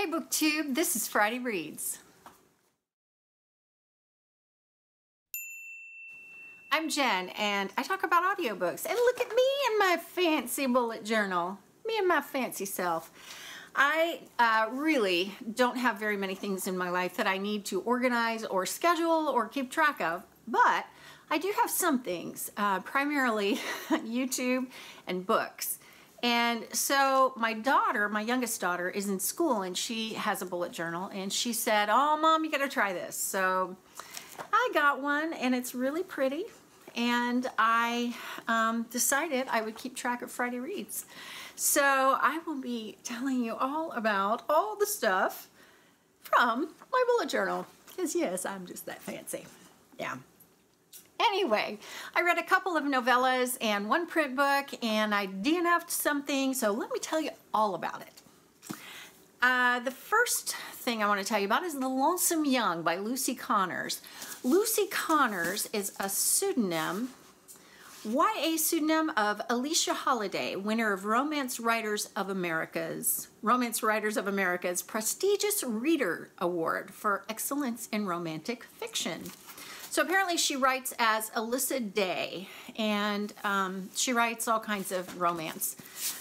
Hey BookTube, this is Friday Reads. I'm Jen and I talk about audiobooks. And look at me and my fancy bullet journal. Me and my fancy self. I really don't have very many things in my life that I need to organize or schedule or keep track of, but I do have some things, primarily YouTube and books. And so my daughter, my youngest daughter, is in school and she has a bullet journal and she said, "Oh, Mom, you gotta try this." So I got one and it's really pretty, and I decided I would keep track of Friday Reads. So I will be telling you all about all the stuff from my bullet journal, because yes, I'm just that fancy. Yeah. Anyway, I read a couple of novellas and one print book, and I DNF'd something, so let me tell you all about it. The first thing I want to tell you about is The Lonesome Young by Lucy Connors. Lucy Connors is a pseudonym, YA pseudonym of Alicia Holiday, winner of Romance Writers of America's prestigious Reader Award for Excellence in Romantic Fiction. So apparently she writes as Alyssa Day, and she writes all kinds of romance.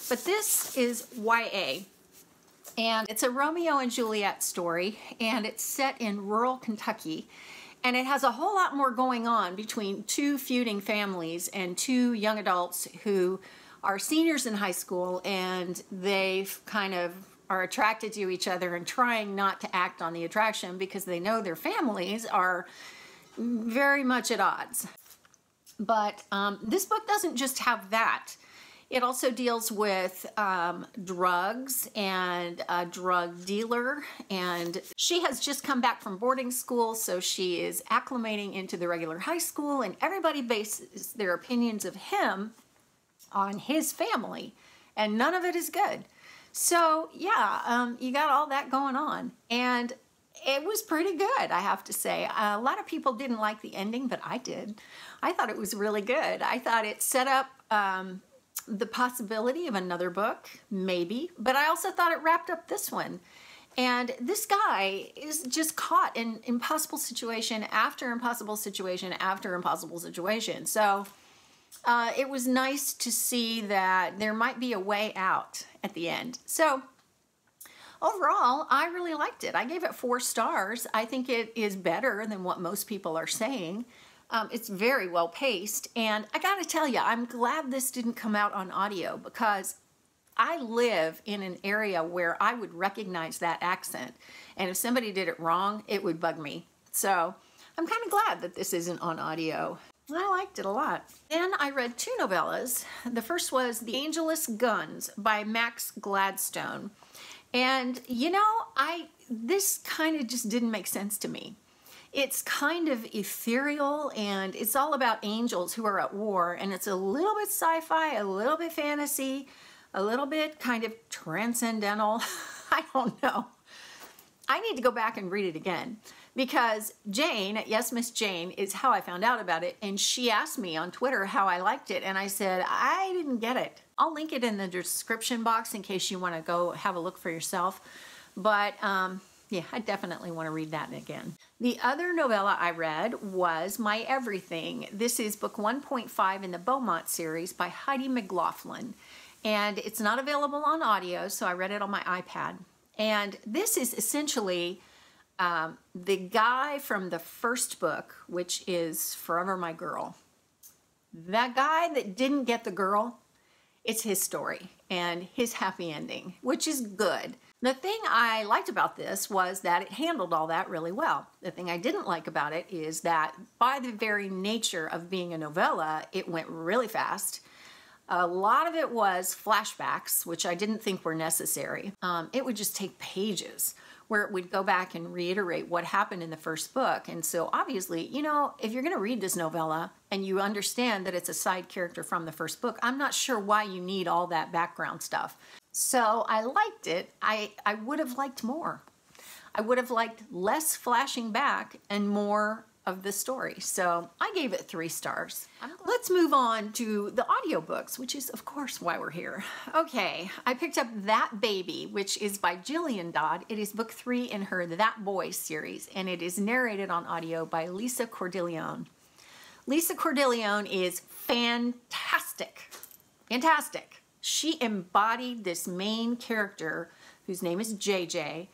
But this is YA, and it's a Romeo and Juliet story, and it's set in rural Kentucky, and it has a whole lot more going on between two feuding families and two young adults who are seniors in high school, and they kind of are attracted to each other and trying not to act on the attraction because they know their families are very much at odds. But this book doesn't just have that. It also deals with drugs and a drug dealer, and she has just come back from boarding school, so she is acclimating into the regular high school, and everybody bases their opinions of him on his family, and none of it is good. So yeah, you got all that going on, and it was pretty good, I have to say. A lot of people didn't like the ending, but I did. I thought it was really good. I thought it set up the possibility of another book, maybe, but I also thought it wrapped up this one. And this guy is just caught in impossible situation after impossible situation after impossible situation. So it was nice to see that there might be a way out at the end. So overall, I really liked it. I gave it 4 stars. I think it is better than what most people are saying. It's very well paced, and I gotta tell you, I'm glad this didn't come out on audio, because I live in an area where I would recognize that accent, and if somebody did it wrong, it would bug me. So I'm kind of glad that this isn't on audio. I liked it a lot. Then I read 2 novellas. The first was The Angelus Guns by Max Gladstone. And you know, this kind of just didn't make sense to me. It's kind of ethereal, and it's all about angels who are at war, and it's a little bit sci-fi, a little bit fantasy, a little bit kind of transcendental. I don't know. I need to go back and read it again, because Jane, yes, Miss Jane, is how I found out about it, and she asked me on Twitter how I liked it, and I said, I didn't get it. I'll link it in the description box in case you want to go have a look for yourself. But yeah, I definitely want to read that again. The other novella I read was My Everything. This is book 1.5 in the Beaumont series by Heidi McLaughlin. And it's not available on audio, so I read it on my iPad. And this is essentially the guy from the first book, which is Forever My Girl. That guy that didn't get the girl, it's his story and his happy ending, which is good. The thing I liked about this was that it handled all that really well. The thing I didn't like about it is that by the very nature of being a novella, it went really fast. A lot of it was flashbacks, which I didn't think were necessary. It would just take pages where it would go back and reiterate what happened in the first book. And so obviously, you know, if you're going to read this novella and you understand that it's a side character from the first book, I'm not sure why you need all that background stuff. So I liked it. I would have liked more. I would have liked less flashing back and more of the story. So I gave it 3 stars. Let's move on to the audiobooks, which is of course why we're here. Okay, I picked up That Baby, which is by Jillian Dodd. It is book 3 in her That Boy series, and it is narrated on audio by Lisa Cordileone. Lisa Cordileone is fantastic. Fantastic. She embodied this main character, whose name is JJ,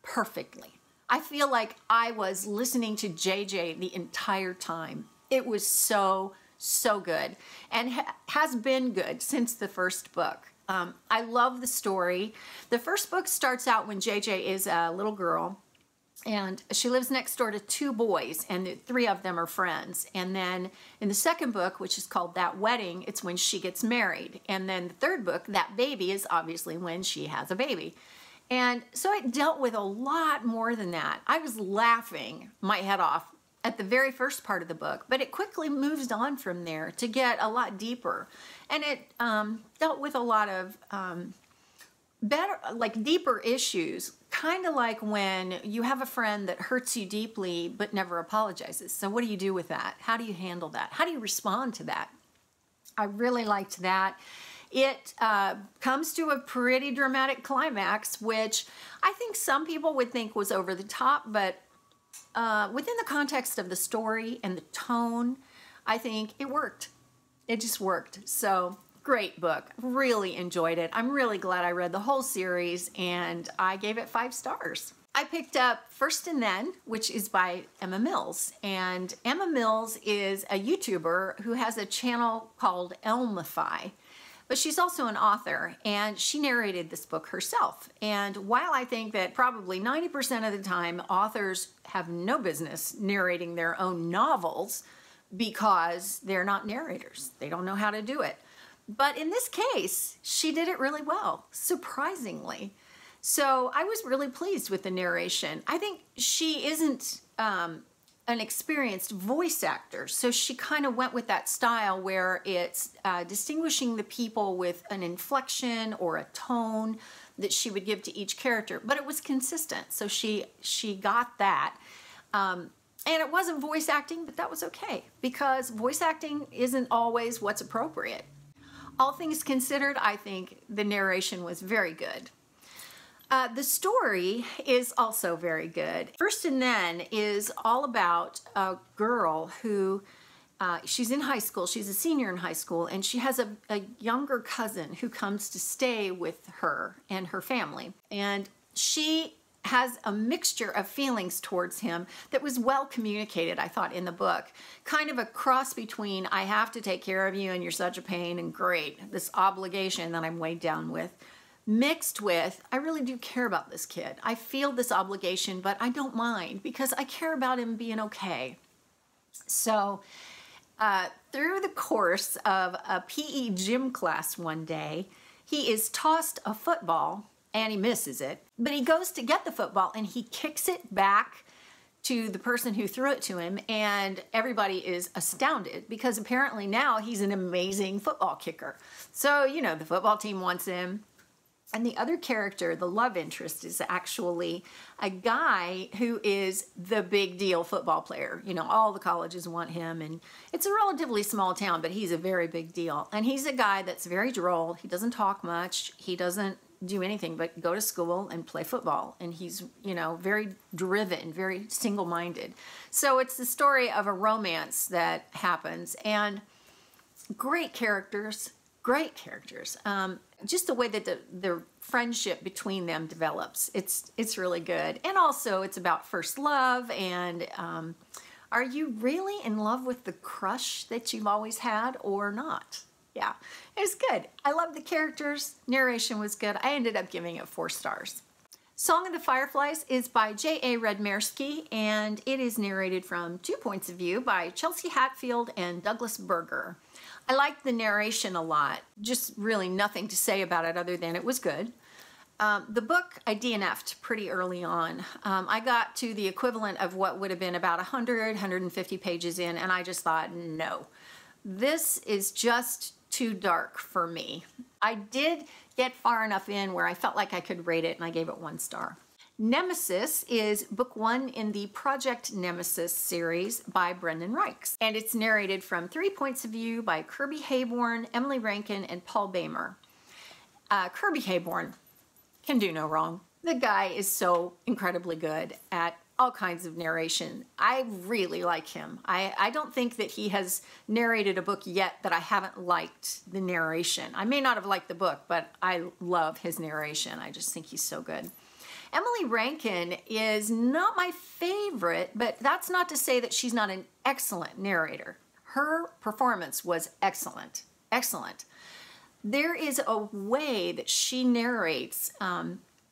perfectly. I feel like I was listening to JJ the entire time. It was so, so good, and has been good since the first book. I love the story. The first book starts out when JJ is a little girl, and she lives next door to 2 boys, and the 3 of them are friends. And then in the second book, which is called That Wedding, it's when she gets married. And then the third book, That Baby, is obviously when she has a baby. And so it dealt with a lot more than that. I was laughing my head off at the very first part of the book, but it quickly moves on from there to get a lot deeper. And it dealt with a lot of deeper issues, kind of like when you have a friend that hurts you deeply but never apologizes. So what do you do with that? How do you handle that? How do you respond to that? I really liked that. It comes to a pretty dramatic climax, which I think some people would think was over the top, but within the context of the story and the tone, I think it worked. It just worked. So, great book. Really enjoyed it. I'm really glad I read the whole series, and I gave it 5 stars. I picked up First and Then, which is by Emma Mills. And Emma Mills is a YouTuber who has a channel called Elmify. But she's also an author, and she narrated this book herself. And while I think that probably 90% of the time authors have no business narrating their own novels because they're not narrators, they don't know how to do it. But in this case, she did it really well, surprisingly. So I was really pleased with the narration. I think she isn't an experienced voice actor, so she kind of went with that style where it's distinguishing the people with an inflection or a tone that she would give to each character, but it was consistent, so she got that. And it wasn't voice acting, but that was okay, because voice acting isn't always what's appropriate. All things considered, I think the narration was very good. The story is also very good. First and Then is all about a girl who, she's in high school, she's a senior in high school, and she has a younger cousin who comes to stay with her and her family. And she has a mixture of feelings towards him that was well communicated, I thought, in the book. Kind of a cross between, I have to take care of you and you're such a pain, and great, this obligation that I'm weighed down with, mixed with, I really do care about this kid. I feel this obligation, but I don't mind because I care about him being okay. So through the course of a PE gym class one day, he is tossed a football and he misses it, but he goes to get the football and he kicks it back to the person who threw it to him, and everybody is astounded because apparently now he's an amazing football kicker. So, you know, the football team wants him. And the other character, the love interest, is actually a guy who is the big deal football player. You know, all the colleges want him, and it's a relatively small town, but he's a very big deal. And he's a guy that's very droll. He doesn't talk much. He doesn't do anything but go to school and play football. And he's, you know, very driven, very single-minded. So it's the story of a romance that happens, and great characters, great characters. Just the way that the friendship between them develops, it's really good. And also it's about first love, and are you really in love with the crush that you've always had or not? Yeah, it's good. I love the characters. Narration was good. I ended up giving it 4 stars. Song of the Fireflies is by J.A. Redmerski, and it is narrated from 2 points of view by Chelsea Hatfield and Douglas Berger. I liked the narration a lot. Just really nothing to say about it other than it was good. The book I DNF'd pretty early on. I got to the equivalent of what would have been about 150 pages in, and I just thought, no, this is just too dark for me. I did get far enough in where I felt like I could rate it, and I gave it 1 star. Nemesis is book 1 in the Project Nemesis series by Brendan Reichs, and it's narrated from 3 points of view by Kirby Heyborne, Emily Rankin, and Paul Boehmer. Kirby Heyborne can do no wrong. The guy is so incredibly good at all kinds of narration. I really like him. I don't think that he has narrated a book yet that I haven't liked the narration. I may not have liked the book, but I love his narration. I just think he's so good. Emily Rankin is not my favorite, but that's not to say that she's not an excellent narrator. Her performance was excellent, excellent. There is a way that she narrates,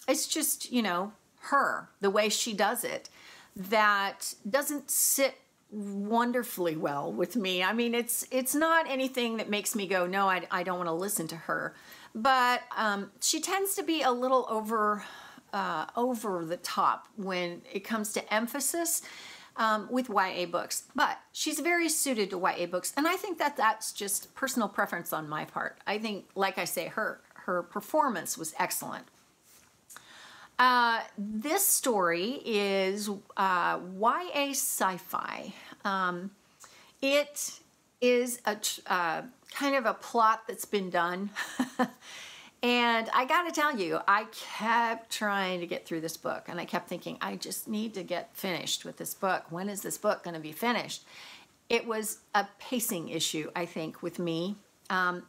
it's just, you know, her, the way she does it, that doesn't sit wonderfully well with me. I mean, it's not anything that makes me go, no, I don't want to listen to her. But she tends to be a little over the top when it comes to emphasis with YA books. But she's very suited to YA books, and I think that that's just personal preference on my part. I think, like I say, her performance was excellent. This story is YA sci-fi. It is a kind of a plot that's been done. And I got to tell you, I kept trying to get through this book, and I kept thinking, I just need to get finished with this book. When is this book going to be finished? It was a pacing issue, I think, with me.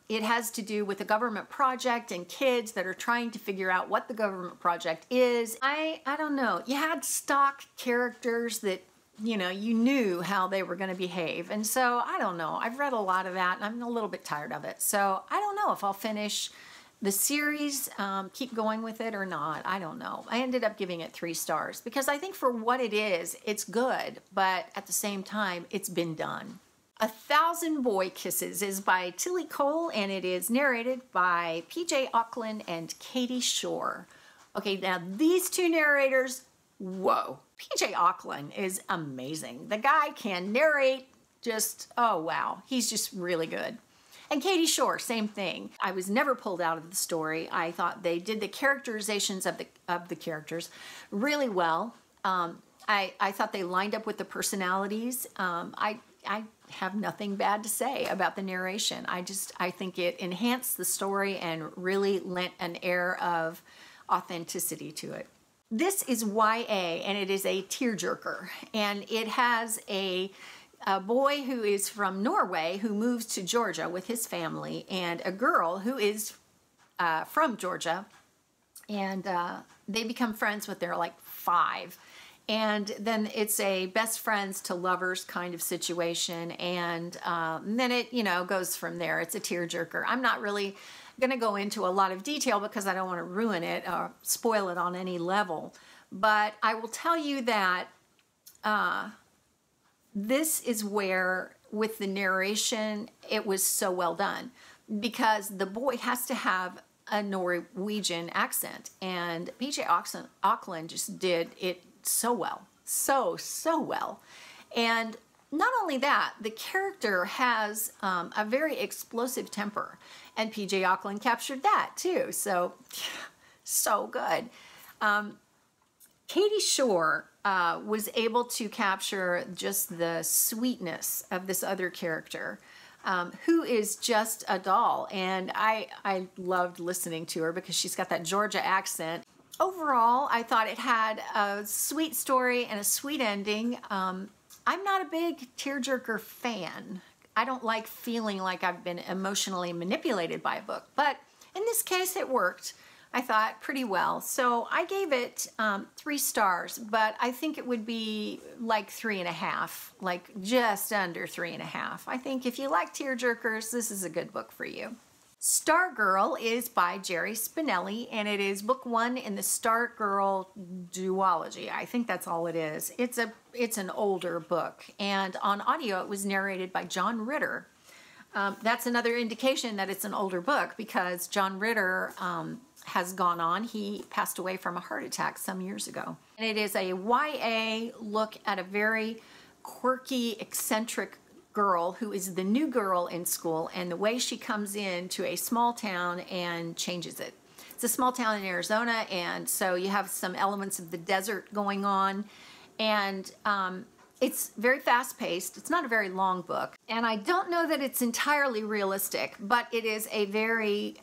It has to do with a government project and kids that are trying to figure out what the government project is. I don't know. You had stock characters that, you know, you knew how they were going to behave. And so, I don't know. I've read a lot of that, and I'm a little bit tired of it. So, I don't know if I'll finish the series, keep going with it or not. I don't know. I ended up giving it 3 stars because I think for what it is, it's good. But at the same time, it's been done. 1,000 Boy Kisses is by Tillie Cole, and it is narrated by P.J. Ochlan and Katie Schorr. Okay, now these 2 narrators, whoa. P.J. Ochlan is amazing. The guy can narrate just, oh wow, he's just really good. And Katie Schorr, same thing. I was never pulled out of the story. I thought they did the characterizations of the characters really well. I thought they lined up with the personalities. I have nothing bad to say about the narration. I think it enhanced the story and really lent an air of authenticity to it. This is YA, and it is a tearjerker, and it has a boy who is from Norway who moves to Georgia with his family, and a girl who is from Georgia, and they become friends when they're like 5. And then it's a best friends to lovers kind of situation, and then it, you know, goes from there. It's a tearjerker. I'm not really going to go into a lot of detail because I don't want to ruin it or spoil it on any level, but I will tell you that this is where, with the narration, it was so well done because the boy has to have a Norwegian accent, and P.J. Ochlan just did it so well, so well. And not only that, the character has a very explosive temper, and P.J. Ochlan captured that too. So good. Katie Schorr was able to capture just the sweetness of this other character, who is just a doll. And I loved listening to her because she's got that Georgia accent. Overall, I thought it had a sweet story and a sweet ending. I'm not a big tearjerker fan. I don't like feeling like I've been emotionally manipulated by a book, but in this case it worked, I thought, pretty well. So I gave it 3 stars, but I think it would be like 3.5, like just under 3.5. I think if you like tearjerkers, this is a good book for you. Stargirl is by Jerry Spinelli, and it is book 1 in the Stargirl duology. I think that's all it is. It's an older book, and on audio it was narrated by John Ritter. That's another indication that it's an older book because John Ritter has gone on. He passed away from a heart attack some years ago. And it is a YA look at a very quirky, eccentric girl who is the new girl in school, and the way she comes into a small town and changes it. It's a small town in Arizona, and so you have some elements of the desert going on. And it's very fast-paced. It's not a very long book. And I don't know that it's entirely realistic, but it is a very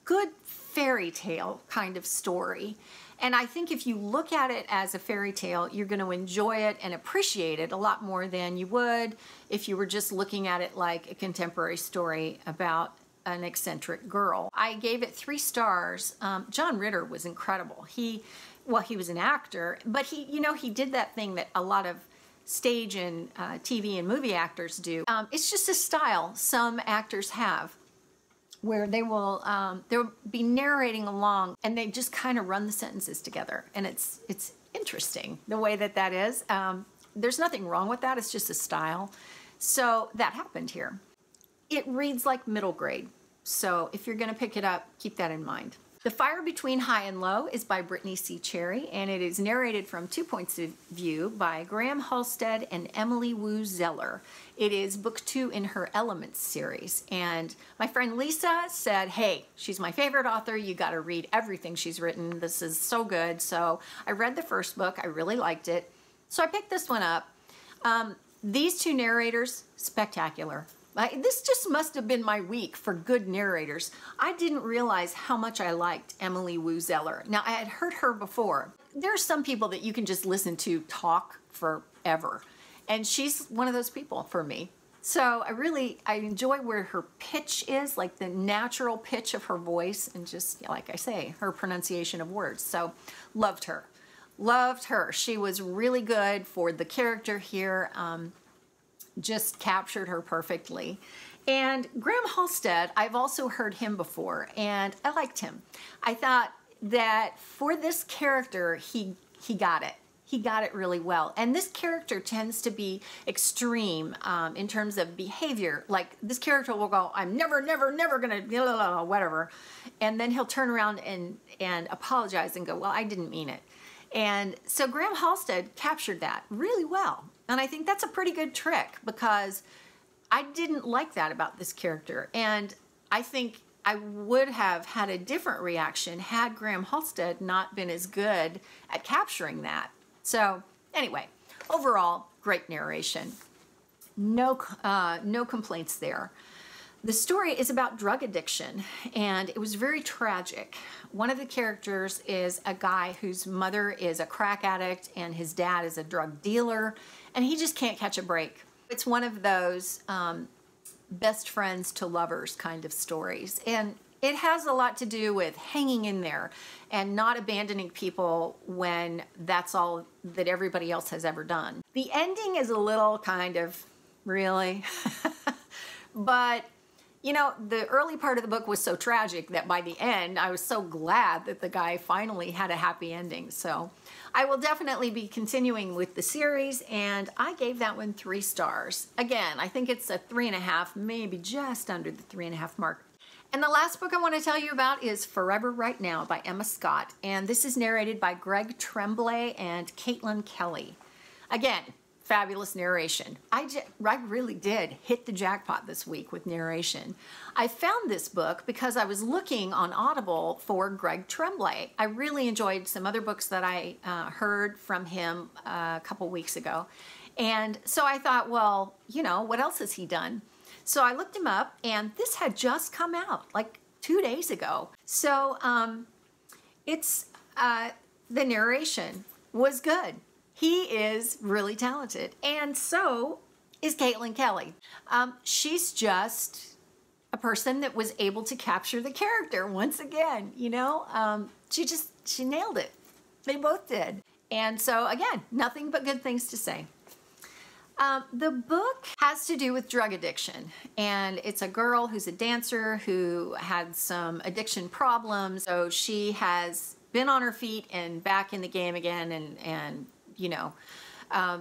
good fairy tale kind of story. And I think if you look at it as a fairy tale, you're going to enjoy it and appreciate it a lot more than you would if you were just looking at it like a contemporary story about an eccentric girl. I gave it 3 stars. John Ritter was incredible. He was an actor, but he did that thing that a lot of stage and TV and movie actors do. It's just a style some actors have, where they'll be narrating along and they just kind of run the sentences together, and it's interesting the way that is. There's nothing wrong with that. It's just a style. So that happened here. It reads like middle grade, so if you're going to pick it up, keep that in mind. The Fire Between High and Low is by Brittany C. Cherry, and it is narrated from 2 points of view by Graham Halstead and Emily Wu Zeller. It is book 2 in her Elements series, and my friend Lisa said, hey, she's my favorite author. You got to read everything she's written. This is so good. So I read the first book. I really liked it. So I picked this one up. These 2 narrators, spectacular. This just must have been my week for good narrators. I didn't realize how much I liked Emily Wu Zeller. Now, I had heard her before. There are some people that you can just listen to talk forever, and she's one of those people for me. So I enjoy where her pitch is, like the natural pitch of her voice, and just, like I say, her pronunciation of words. So loved her. Loved her. She was really good for the character here. Just captured her perfectly. And Graham Halstead, I've also heard him before, and I liked him. I thought that for this character, he got it. He got it really well. And this character tends to be extreme in terms of behavior. Like, this character will go, I'm never gonna, whatever. And then he'll turn around and apologize and go, well, I didn't mean it. And so Graham Halstead captured that really well. And I think that's a pretty good trick, because I didn't like that about this character. And I think I would have had a different reaction had Graham Halstead not been as good at capturing that. So anyway, overall, great narration. No complaints there. The story is about drug addiction, and it was very tragic. One of the characters is a guy whose mother is a crack addict and his dad is a drug dealer, and he just can't catch a break. It's one of those best friends to lovers kind of stories, and it has a lot to do with hanging in there and not abandoning people when that's all that everybody else has ever done. The ending is a little kind of, really? But you know, the early part of the book was so tragic that by the end, I was so glad that the guy finally had a happy ending. So I will definitely be continuing with the series, and I gave that one 3 stars. Again, I think it's a 3.5, maybe just under the 3.5 mark. And the last book I want to tell you about is Forever Right Now by Emma Scott, and this is narrated by Greg Tremblay and Caitlin Kelly. Again, fabulous narration. I really did hit the jackpot this week with narration. I found this book because I was looking on Audible for Greg Tremblay. I really enjoyed some other books that I heard from him a couple weeks ago. And so I thought, well, you know, what else has he done? So I looked him up, and this had just come out like 2 days ago. So the narration was good. He is really talented, and so is Caitlin Kelly. She's just a person that was able to capture the character once again, you know? She nailed it. They both did. And so, again, nothing but good things to say. The book has to do with drug addiction, and it's a girl who's a dancer who had some addiction problems, so she has been on her feet and back in the game again, and you know,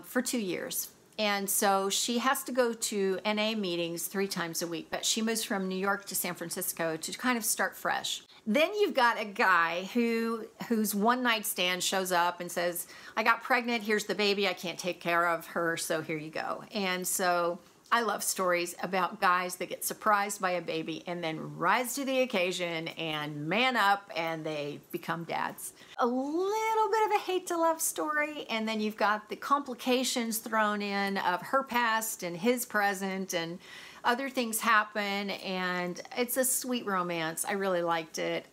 for 2 years. And so she has to go to NA meetings 3 times a week, but she moves from New York to San Francisco to kind of start fresh. Then you've got a guy whose one night stand shows up and says, I got pregnant, here's the baby, I can't take care of her, so here you go. And so I love stories about guys that get surprised by a baby and then rise to the occasion and man up and they become dads. A little bit of a hate to love story, and then you've got the complications thrown in of her past and his present, and other things happen, and it's a sweet romance. I really liked it.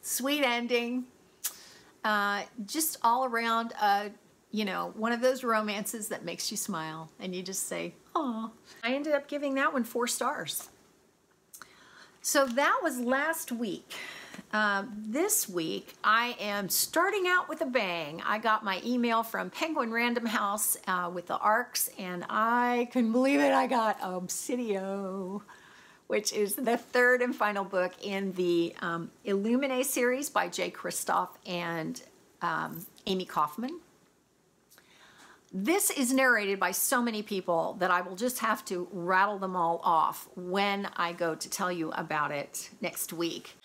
Sweet ending. Just all around, you know, one of those romances that makes you smile and you just say, "Aw." I ended up giving that one 4 stars. So that was last week. This week, I am starting out with a bang. I got my email from Penguin Random House with the ARCs, and I couldn't believe it. I got Obsidio, which is the 3rd and final book in the Illuminae series by Jay Kristoff and Amy Kaufman. This is narrated by so many people that I will just have to rattle them all off when I go to tell you about it next week.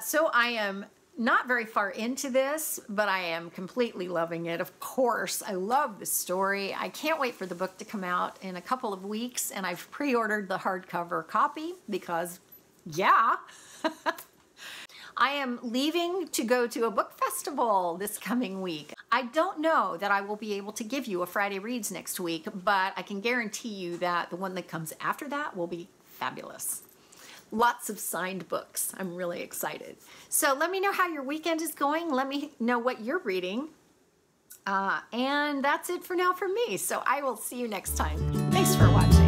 So I am not very far into this, but I am completely loving it. Of course, I love the story. I can't wait for the book to come out in a couple of weeks, and I've pre-ordered the hardcover copy because, yeah. I am leaving to go to a book festival this coming week. I don't know that I will be able to give you a Friday Reads next week, but I can guarantee you that the one that comes after that will be fabulous. Lots of signed books. I'm really excited. So let me know how your weekend is going. Let me know what you're reading. And that's it for now for me. So I will see you next time. Thanks for watching.